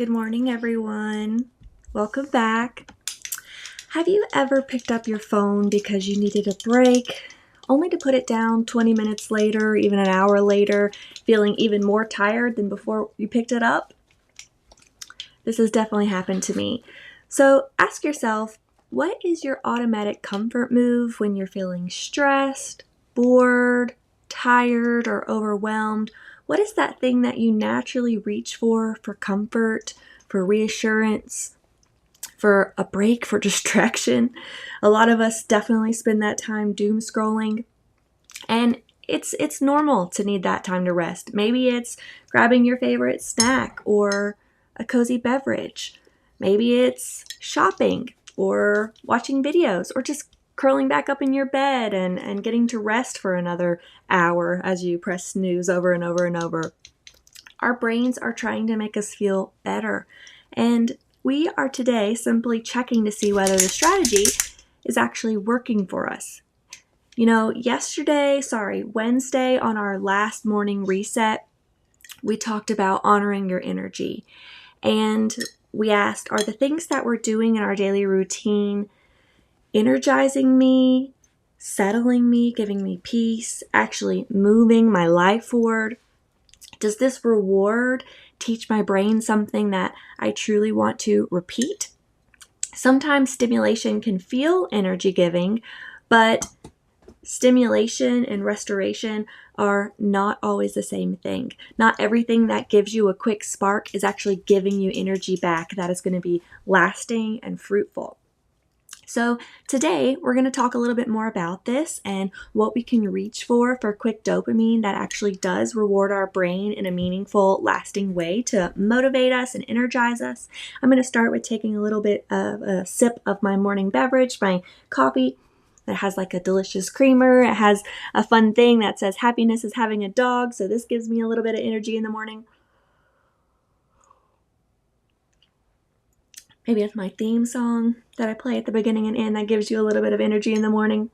Good morning, everyone. Welcome back. Have you ever picked up your phone because you needed a break, only to put it down 20 minutes later, even an hour later, feeling even more tired than before you picked it up? This has definitely happened to me. So ask yourself, what is your automatic comfort move when you're feeling stressed, bored, tired, or overwhelmed? What is that thing that you naturally reach for comfort, for reassurance, for a break, for distraction? A lot of us definitely spend that time doom scrolling, and it's normal to need that time to rest. Maybe it's grabbing your favorite snack or a cozy beverage. Maybe it's shopping or watching videos or just curling back up in your bed and getting to rest for another hour as you press snooze over and over and over. Our brains are trying to make us feel better, and we are today simply checking to see whether the strategy is actually working for us. Wednesday on our last morning reset, we talked about honoring your energy. And we asked, are the things that we're doing in our daily routine energizing me, settling me, giving me peace, actually moving my life forward? Does this reward teach my brain something that I truly want to repeat? Sometimes stimulation can feel energy giving, but stimulation and restoration are not always the same thing. Not everything that gives you a quick spark is actually giving you energy back that is going to be lasting and fruitful. So today we're going to talk a little bit more about this and what we can reach for quick dopamine that actually does reward our brain in a meaningful, lasting way to motivate us and energize us. I'm going to start with taking a little bit of a sip of my morning beverage, my coffee. It has like a delicious creamer. It has a fun thing that says happiness is having a dog. So this gives me a little bit of energy in the morning. Maybe it's my theme song that I play at the beginning and end that gives you a little bit of energy in the morning.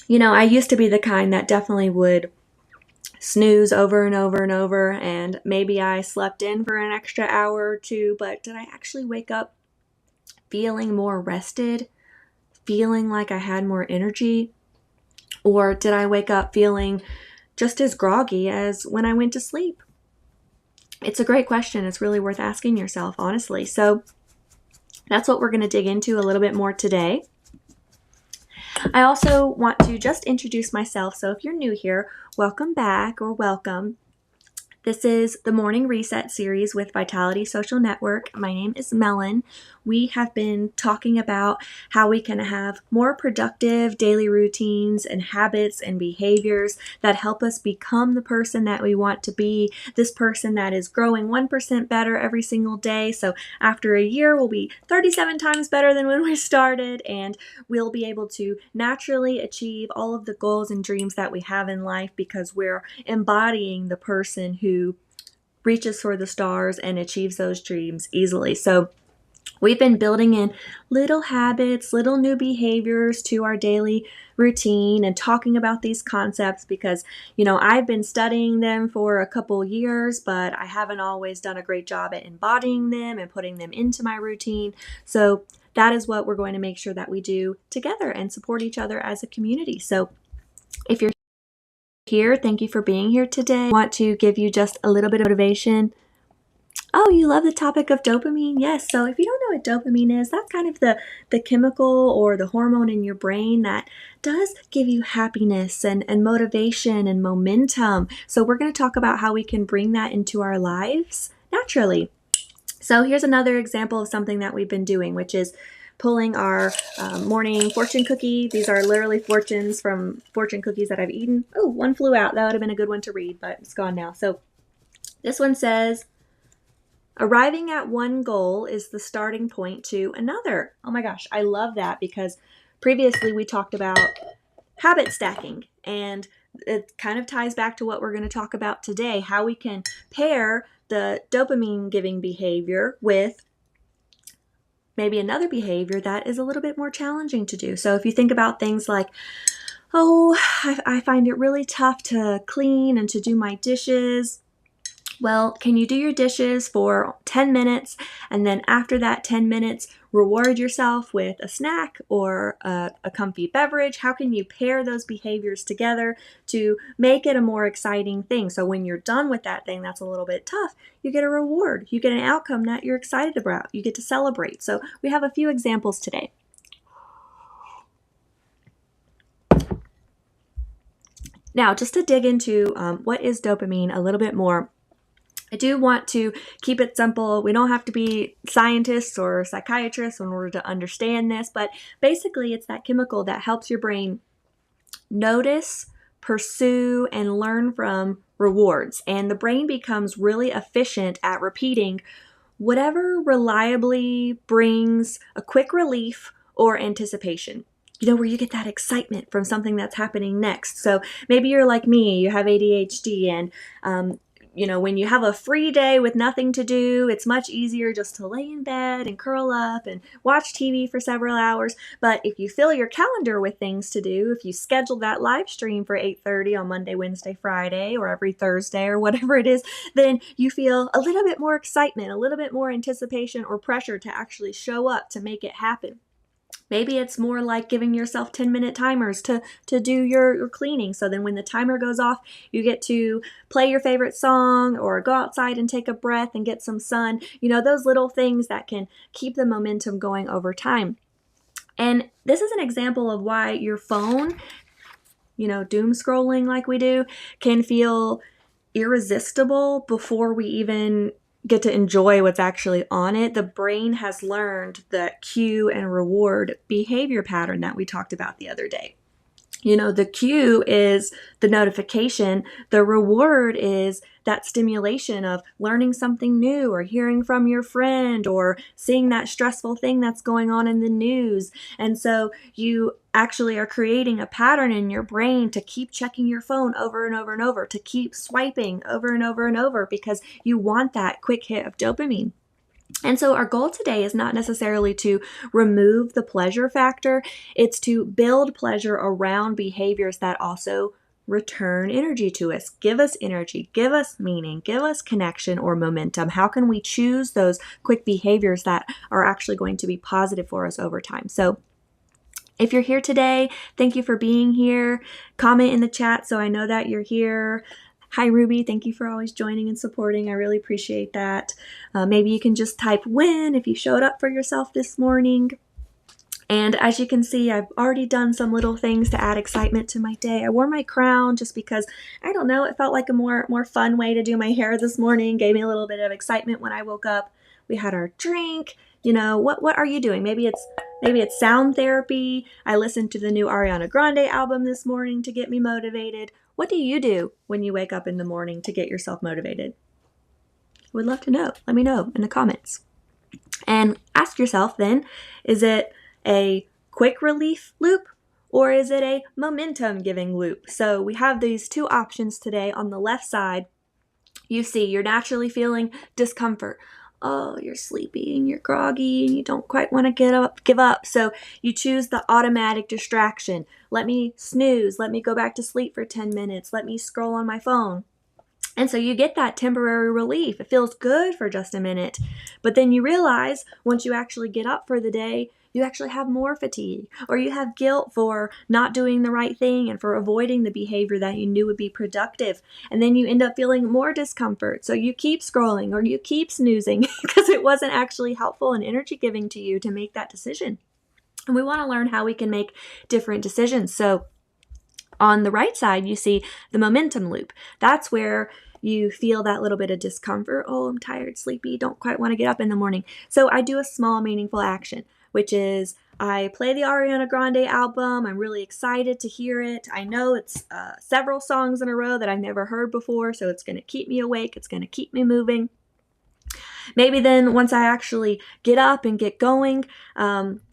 I used to be the kind that definitely would snooze over and over and over, and maybe I slept in for an extra hour or two, but did I actually wake up feeling more rested, feeling like I had more energy? Or did I wake up feeling just as groggy as when I went to sleep? It's a great question. It's really worth asking yourself, honestly. So that's what we're going to dig into a little bit more today. I also want to just introduce myself. So if you're new here, welcome back or welcome. This is the Morning Reset series with Vitality Social Network. My name is Melon. We have been talking about how we can have more productive daily routines and habits and behaviors that help us become the person that we want to be, this person that is growing 1% better every single day. So after a year, we'll be 37 times better than when we started, and we'll be able to naturally achieve all of the goals and dreams that we have in life because we're embodying the person who reaches for the stars and achieves those dreams easily. So we've been building in little habits, little new behaviors to our daily routine and talking about these concepts because, I've been studying them for a couple years, but I haven't always done a great job at embodying them and putting them into my routine. So that is what we're going to make sure that we do together and support each other as a community. So if you're here, thank you for being here today. I want to give you just a little bit of motivation. Oh, you love the topic of dopamine? Yes. So if you don't know what dopamine is, that's kind of the chemical or the hormone in your brain that does give you happiness and motivation and momentum. So we're going to talk about how we can bring that into our lives naturally. So here's another example of something that we've been doing, which is pulling our morning fortune cookie. These are literally fortunes from fortune cookies that I've eaten. Oh, one flew out. That would have been a good one to read, but it's gone now. So this one says, arriving at one goal is the starting point to another. Oh my gosh, I love that because previously we talked about habit stacking, and it kind of ties back to what we're going to talk about today, how we can pair the dopamine giving behavior with maybe another behavior that is a little bit more challenging to do. So if you think about things like, I find it really tough to clean and to do my dishes, Well, can you do your dishes for 10 minutes and then after that 10 minutes, reward yourself with a snack or a comfy beverage? How can you pair those behaviors together to make it a more exciting thing? So when you're done with that thing that's a little bit tough, you get a reward. You get an outcome that you're excited about. You get to celebrate. So we have a few examples today. Now, just to dig into what is dopamine a little bit more, I do want to keep it simple. We don't have to be scientists or psychiatrists in order to understand this, but basically it's that chemical that helps your brain notice, pursue, and learn from rewards. And the brain becomes really efficient at repeating whatever reliably brings a quick relief or anticipation. Where you get that excitement from something that's happening next. So maybe you're like me, you have ADHD, and when you have a free day with nothing to do, it's much easier just to lay in bed and curl up and watch TV for several hours. But if you fill your calendar with things to do, if you schedule that live stream for 8:30 on Monday, Wednesday, Friday, or every Thursday or whatever it is, then you feel a little bit more excitement, a little bit more anticipation or pressure to actually show up to make it happen. Maybe it's more like giving yourself 10-minute timers to do your cleaning. So then when the timer goes off, you get to play your favorite song or go outside and take a breath and get some sun. Those little things that can keep the momentum going over time. And this is an example of why your phone, doom scrolling like we do, can feel irresistible before we even get to enjoy what's actually on it. The brain has learned the cue and reward behavior pattern that we talked about the other day. The cue is the notification. The reward is that stimulation of learning something new or hearing from your friend or seeing that stressful thing that's going on in the news. And so you actually are creating a pattern in your brain to keep checking your phone over and over and over, to keep swiping over and over and over because you want that quick hit of dopamine. And so our goal today is not necessarily to remove the pleasure factor. It's to build pleasure around behaviors that also return energy to us, give us energy, give us meaning, give us connection or momentum. How can we choose those quick behaviors that are actually going to be positive for us over time? So if you're here today, thank you for being here. Comment in the chat so I know that you're here. Hi, Ruby. Thank you for always joining and supporting. I really appreciate that. Maybe you can just type win if you showed up for yourself this morning. And as you can see, I've already done some little things to add excitement to my day. I wore my crown just because, I don't know, it felt like a more fun way to do my hair this morning. Gave me a little bit of excitement when I woke up. We had our drink. What are you doing? Maybe it's sound therapy. I listened to the new Ariana Grande album this morning to get me motivated. What do you do when you wake up in the morning to get yourself motivated? Would love to know. Let me know in the comments. And ask yourself then, is it a quick relief loop or is it a momentum giving loop? So we have these two options today. On the left side, you see you're naturally feeling discomfort. Oh, you're sleepy and you're groggy and you don't quite want to give up. So you choose the automatic distraction. Let me snooze. Let me go back to sleep for 10 minutes. Let me scroll on my phone. And so you get that temporary relief. It feels good for just a minute. But then you realize once you actually get up for the day, you actually have more fatigue or you have guilt for not doing the right thing and for avoiding the behavior that you knew would be productive. And then you end up feeling more discomfort. So you keep scrolling or you keep snoozing because it wasn't actually helpful and energy giving to you to make that decision. And we want to learn how we can make different decisions. So on the right side, you see the momentum loop. That's where you feel that little bit of discomfort. Oh, I'm tired, sleepy, don't quite want to get up in the morning. So I do a small, meaningful action, which is I play the Ariana Grande album. I'm really excited to hear it. I know it's several songs in a row that I've never heard before, so it's going to keep me awake. It's going to keep me moving. Maybe then once I actually get up and get going,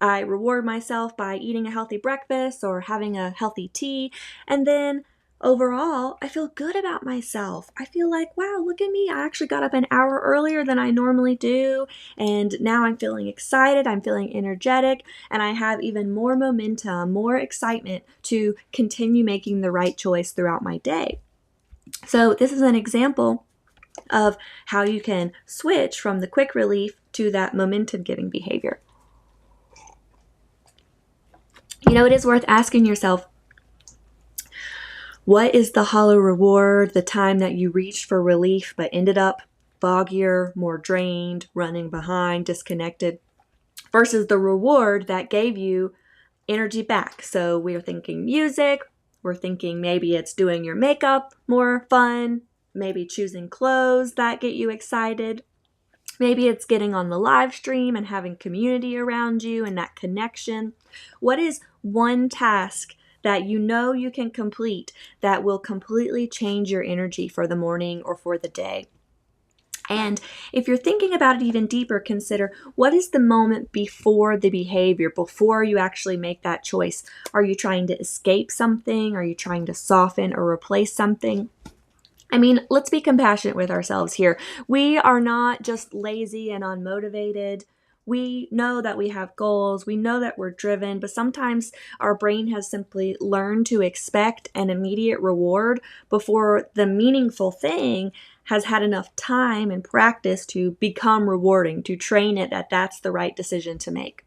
I reward myself by eating a healthy breakfast or having a healthy tea. And then overall, I feel good about myself. I feel like, wow, look at me. I actually got up an hour earlier than I normally do. And now I'm feeling excited. I'm feeling energetic. And I have even more momentum, more excitement to continue making the right choice throughout my day. So this is an example of how you can switch from the quick relief to that momentum giving behavior. It is worth asking yourself, what is the hollow reward, the time that you reached for relief but ended up foggier, more drained, running behind, disconnected, versus the reward that gave you energy back? So we're thinking music, we're thinking maybe it's doing your makeup more fun, maybe choosing clothes that get you excited. Maybe it's getting on the live stream and having community around you and that connection. What is one task that you can complete that will completely change your energy for the morning or for the day? And if you're thinking about it even deeper, consider, what is the moment before the behavior, before you actually make that choice? Are you trying to escape something? Are you trying to soften or replace something? Let's be compassionate with ourselves here. We are not just lazy and unmotivated. We know that we have goals. We know that we're driven, but sometimes our brain has simply learned to expect an immediate reward before the meaningful thing has had enough time and practice to become rewarding, to train it that that's the right decision to make.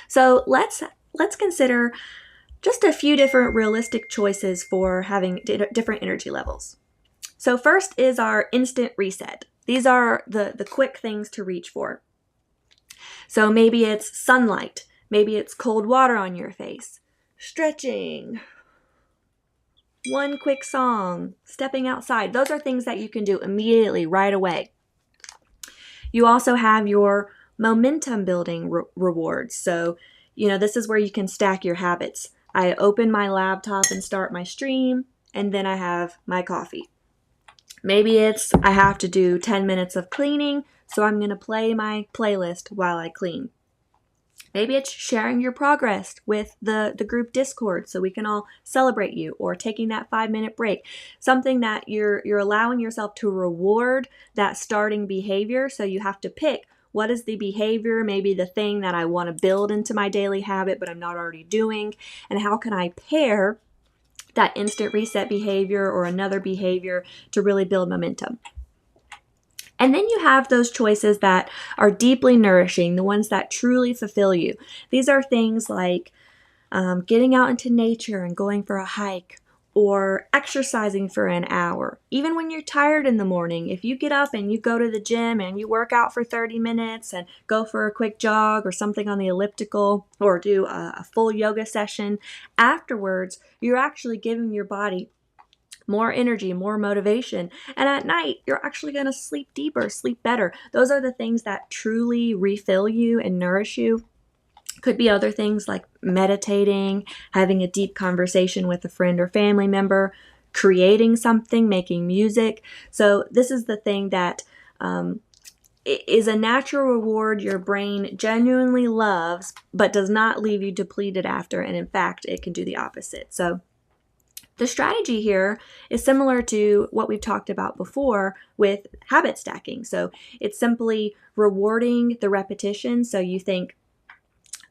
So let's consider just a few different realistic choices for having different energy levels. So first is our instant reset. These are the quick things to reach for. So maybe it's sunlight. Maybe it's cold water on your face. Stretching. One quick song. Stepping outside. Those are things that you can do immediately, right away. You also have your momentum building rewards. So, this is where you can stack your habits. I open my laptop and start my stream, and then I have my coffee. Maybe it's I have to do 10 minutes of cleaning, so I'm going to play my playlist while I clean. Maybe it's sharing your progress with the group Discord so we can all celebrate you, or taking that 5-minute break. Something that you're allowing yourself to reward that starting behavior, so you have to pick what is the behavior, maybe the thing that I want to build into my daily habit but I'm not already doing, and how can I pair that instant reset behavior or another behavior to really build momentum. And then you have those choices that are deeply nourishing, the ones that truly fulfill you. These are things like getting out into nature and going for a hike, or exercising for an hour. Even when you're tired in the morning, if you get up and you go to the gym and you work out for 30 minutes and go for a quick jog or something on the elliptical, or do a full yoga session, afterwards, you're actually giving your body more energy, more motivation. And at night, you're actually going to sleep deeper, sleep better. Those are the things that truly refill you and nourish you. Could be other things like meditating, having a deep conversation with a friend or family member, creating something, making music. So this is the thing that is a natural reward your brain genuinely loves, but does not leave you depleted after. And in fact, it can do the opposite. So the strategy here is similar to what we've talked about before with habit stacking. So it's simply rewarding the repetition. So you think,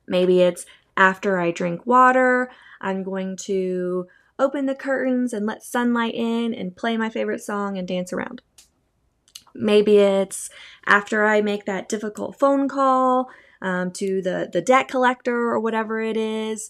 maybe it's after I drink water, I'm going to open the curtains and let sunlight in and play my favorite song and dance around. Maybe it's after I make that difficult phone call to the debt collector or whatever it is.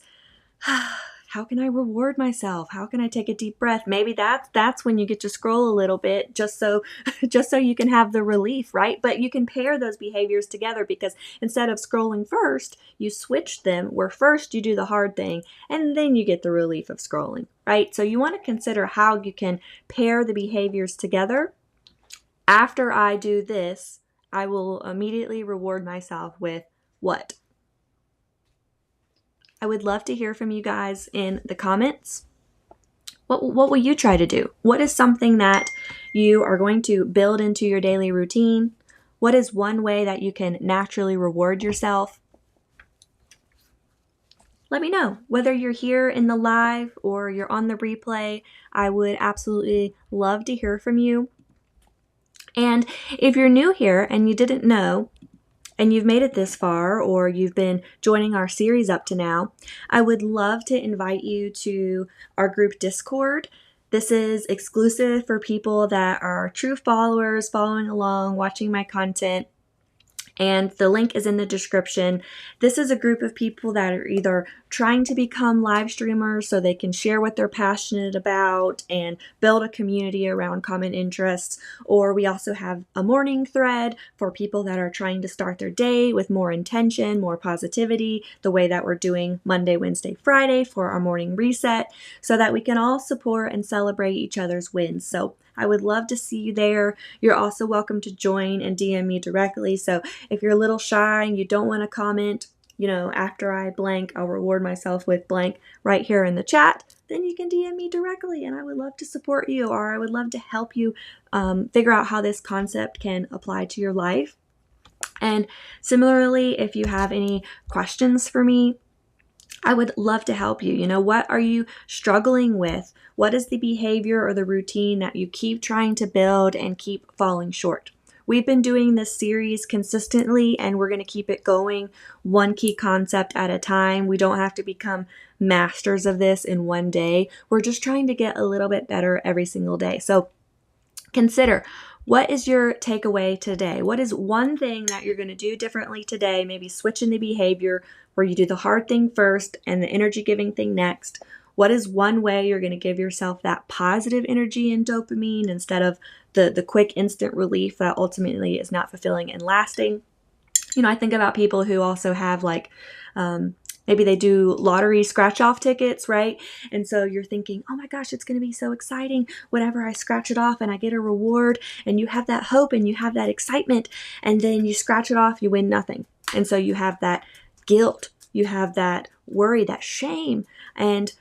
How can I reward myself? How can I take a deep breath? Maybe that's when you get to scroll a little bit just so you can have the relief, right? But you can pair those behaviors together, because instead of scrolling first, you switch them, where first you do the hard thing and then you get the relief of scrolling, right? So you want to consider how you can pair the behaviors together. After I do this, I will immediately reward myself with what? I would love to hear from you guys in the comments. What will you try to do? What is something that you are going to build into your daily routine? What is one way that you can naturally reward yourself? Let me know. Whether you're here in the live or you're on the replay, I would absolutely love to hear from you. And if you're new here and you didn't know, and you've made it this far, or you've been joining our series up to now, I would love to invite you to our group Discord. This is exclusive for people that are true followers, following along, watching my content. And the link is in the description. This is a group of people that are either trying to become live streamers so they can share what they're passionate about and build a community around common interests. Or we also have a morning thread for people that are trying to start their day with more intention, more positivity, the way that we're doing Monday, Wednesday, Friday for our morning reset, so that we can all support and celebrate each other's wins. So I would love to see you there. You're also welcome to join and DM me directly. So if you're a little shy and you don't want to comment, after I blank, I'll reward myself with blank right here in the chat, then you can DM me directly and I would love to support you, or I would love to help you figure out how this concept can apply to your life. And similarly, if you have any questions for me, I would love to help you. What are you struggling with? What is the behavior or the routine that you keep trying to build and keep falling short? We've been doing this series consistently, and we're going to keep it going one key concept at a time. We don't have to become masters of this in one day. We're just trying to get a little bit better every single day. So consider, what is your takeaway today? What is one thing that you're going to do differently today? Maybe switching the behavior where you do the hard thing first and the energy giving thing next. What is one way you're going to give yourself that positive energy and dopamine instead of the quick instant relief that ultimately is not fulfilling and lasting? I think about people who also have maybe they do lottery scratch-off tickets, right? And so you're thinking, oh my gosh, it's going to be so exciting whenever I scratch it off and I get a reward, and you have that hope and you have that excitement, and then you scratch it off, you win nothing. And so you have that guilt, you have that worry, that shame, and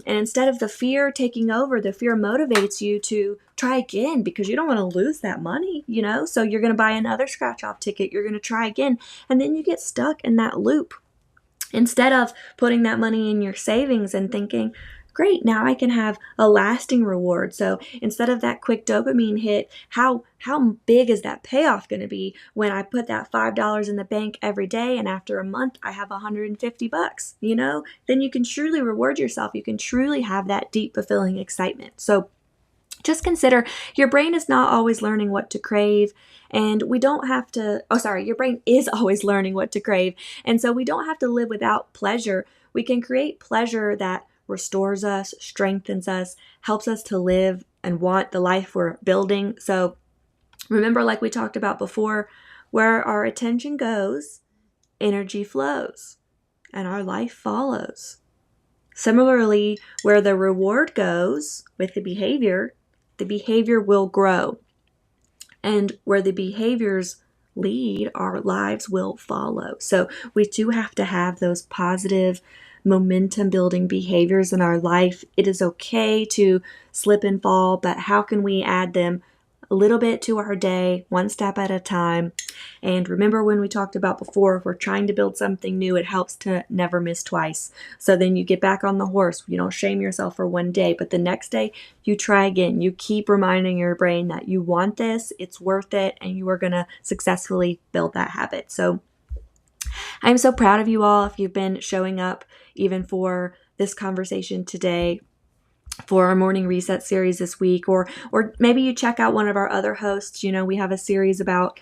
instead of the fear taking over, the fear motivates you to try again because you don't want to lose that money, So you're going to buy another scratch-off ticket, you're going to try again, and then you get stuck in that loop. Instead of putting that money in your savings and thinking, great, now I can have a lasting reward. So instead of that quick dopamine hit, how big is that payoff going to be when I put that $5 in the bank every day and after a month I have $150, Then you can truly reward yourself. You can truly have that deep, fulfilling excitement. So just consider, your brain is not always learning what to crave, and we don't have to, your brain is always learning what to crave, and so we don't have to live without pleasure. We can create pleasure that restores us, strengthens us, helps us to live and want the life we're building. So remember, like we talked about before, where our attention goes, energy flows, and our life follows. Similarly, where the reward goes with the behavior will grow. And where the behaviors lead, our lives will follow. So we do have to have those positive momentum building behaviors in our life. It is okay to slip and fall, but how can we add them a little bit to our day, one step at a time? And remember, when we talked about before, if we're trying to build something new, it helps to never miss twice. So then you get back on the horse. You don't shame yourself for one day, but the next day you try again. You keep reminding your brain that you want this, it's worth it, and you are going to successfully build that habit. So I'm so proud of you all if you've been showing up even for this conversation today, for our morning reset series this week, or maybe you check out one of our other hosts. We have a series about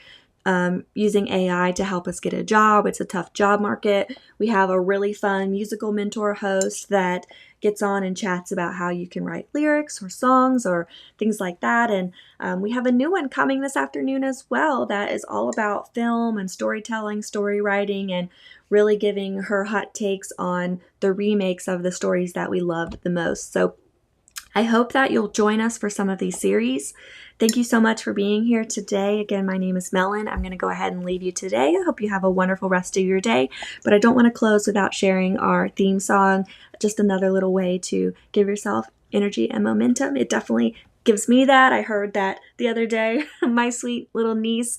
using AI to help us get a job. It's a tough job market. We have a really fun musical mentor host that gets on and chats about how you can write lyrics or songs or things like that. And we have a new one coming this afternoon as well that is all about film and storytelling, story writing, and really giving her hot takes on the remakes of the stories that we loved the most. So I hope that you'll join us for some of these series. Thank you so much for being here today. Again, my name is Melon. I'm going to go ahead and leave you today. I hope you have a wonderful rest of your day, but I don't want to close without sharing our theme song, just another little way to give yourself energy and momentum. It definitely gives me that. I heard that the other day. My sweet little niece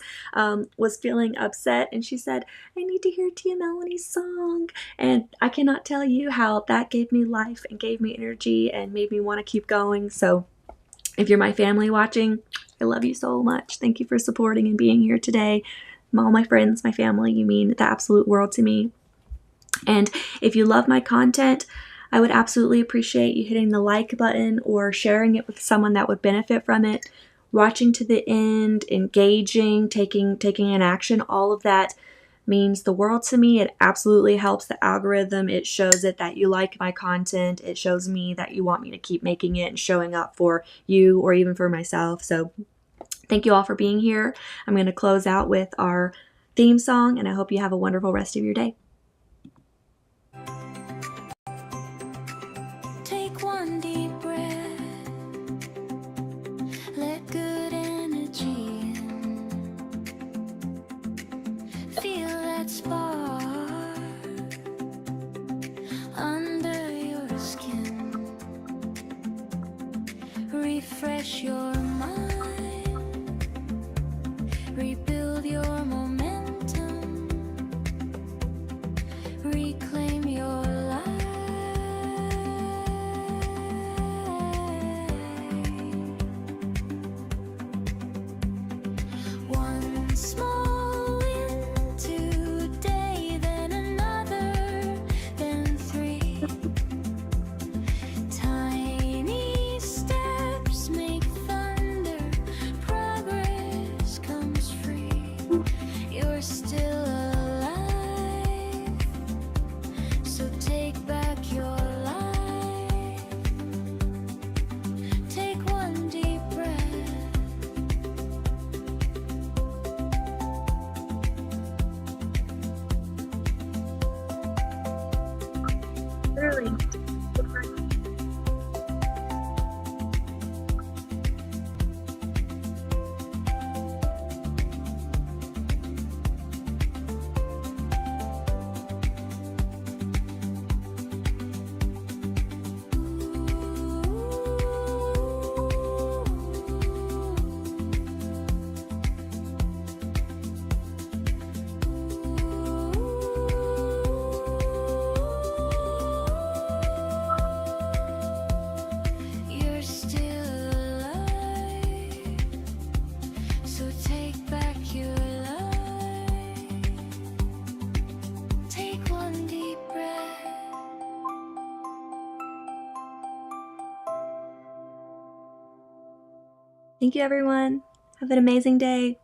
was feeling upset, and she said, I need to hear Tia Melanie's song. And I cannot tell you how that gave me life and gave me energy and made me want to keep going. So if you're my family watching, I love you so much. Thank you for supporting and being here today. All my friends, my family, you mean the absolute world to me. And if you love my content, I would absolutely appreciate you hitting the like button or sharing it with someone that would benefit from it. Watching to the end, engaging, taking an action, all of that means the world to me. It absolutely helps the algorithm. It shows it that you like my content. It shows me that you want me to keep making it and showing up for you or even for myself. So thank you all for being here. I'm going to close out with our theme song, and I hope you have a wonderful rest of your day. Take one deep breath, let good energy in. Feel that spark under your skin. Refresh your mind, rebuild your momentum, reclaim your life. One small win today, then another, then three. Tiny steps make thunder, progress comes free. You're still alive, so take back your life. Take one deep breath. Literally. You're still alive, so take back your life. Take one deep breath. Thank you, everyone. Have an amazing day.